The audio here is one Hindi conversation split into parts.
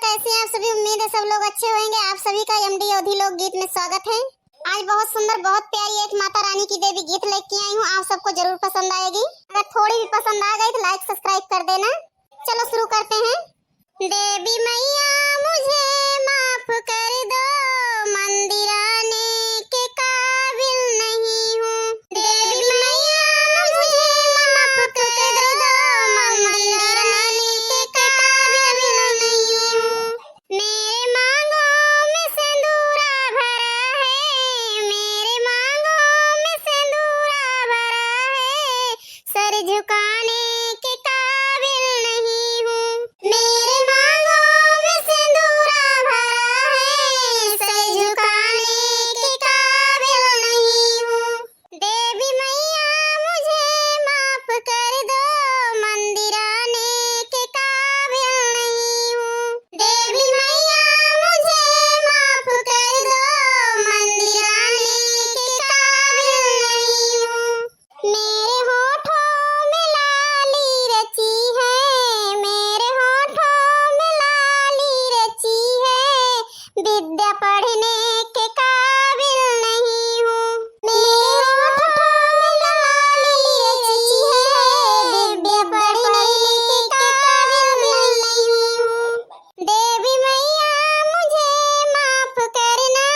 कैसे हैं आप सभी। उम्मीद है सब लोग अच्छे होंगे। आप सभी का एमडी अवधी लोक गीत में स्वागत है। आज बहुत सुंदर बहुत प्यारी एक माता रानी की देवी गीत लेके आई हूँ। आप सबको जरूर पसंद आएगी। अगर थोड़ी भी पसंद आ गई तो लाइक सब्सक्राइब कर देना। चलो शुरू करते हैं। देवी मैया मुझे माफ कर दो, मंदिर आने के काबिल नहीं हूँ। देवी मैया मुझे माफ कर दो, मंदिर आने के काबिल नहीं हूँ। मेरे मांगों में सिंदूरा भरा है, मेरे मांगों में सिंदूरा भरा है, सर झुकाने के काबिल नहीं हूँ। मेरे मांगों में सिंदूरा भरा है, सर झुकाने के काबिल नहीं हूँ। देवी मैया मुझे माफ कर दो, मंदिर आने के काबिल नहीं हूँ। देवी मैया मुझे माफ कर दो, मंदिर आने के काबिल नहीं हूँ। मेरे होठों में लाली रची है, मेरे होठों में लाली रची है, विद्या पढ़ने के काबिल नहीं हूँ। मेरे होठों में लाली रची है, विद्या पढ़ने के काबिल नहीं हूँ। देवी मैया मुझे माफ करना,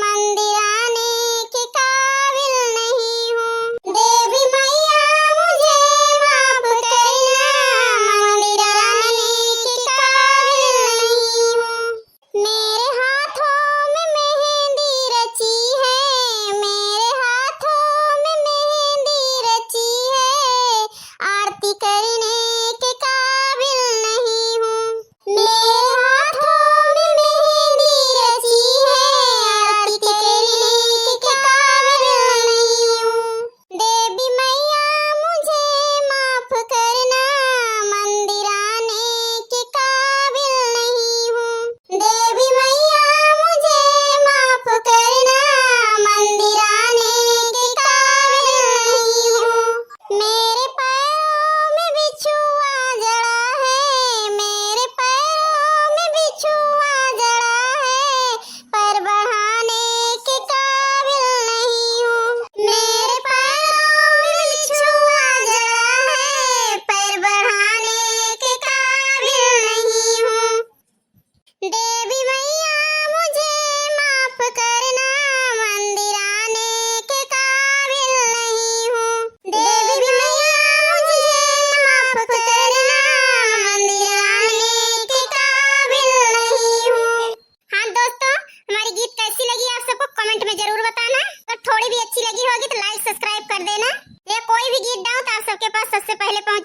मंदिर आने के काबिल नहीं हूँ। देवी मैया मुझे माफ करना, मंदिर आने के काबिल नहीं हूँ। मेरे हाथों में मेहंदी रची है, मेरे हाथों में मेहंदी रची है, आरती करने के काबिल नहीं हूँ। मेरे हाथों में मेहंदी रची है, आरती करने के काबिल नहीं हूँ। देवी मैया मुझे माफ करना, मंदिर आने के काबिल नहीं हूँ। देवी मैया मुझे माफ करना, मंदिर आने के काबिल नहीं हूँ। मेरे पैरों में बिछुआ जड़ा है, मेरे पैरों में बिछुआ जड़ा है, पर बढ़ाने के काबिल नहीं हूँ। मेरे पैरों में बिछुआ जड़ा है, पर बढ़ाने के काबिल नहीं हूँ। देवी मैया मुझे माफ करना, मंदिर आने के काबिल नहीं हूँ। देवी मैया मुझे माफ करना, मंदिर आने के काबिल नहीं हूँ। हाँ दोस्तों, हमारी गीत कैसी लगी आप सबको कमेंट में जरूर बताना। और थोड़ी भी अच्छी लगी होगी तो लाइक सब्सक्राइब कर देना। या कोई भी गीत डाऊं तो आप सबके पास सबसे पहले पहुंच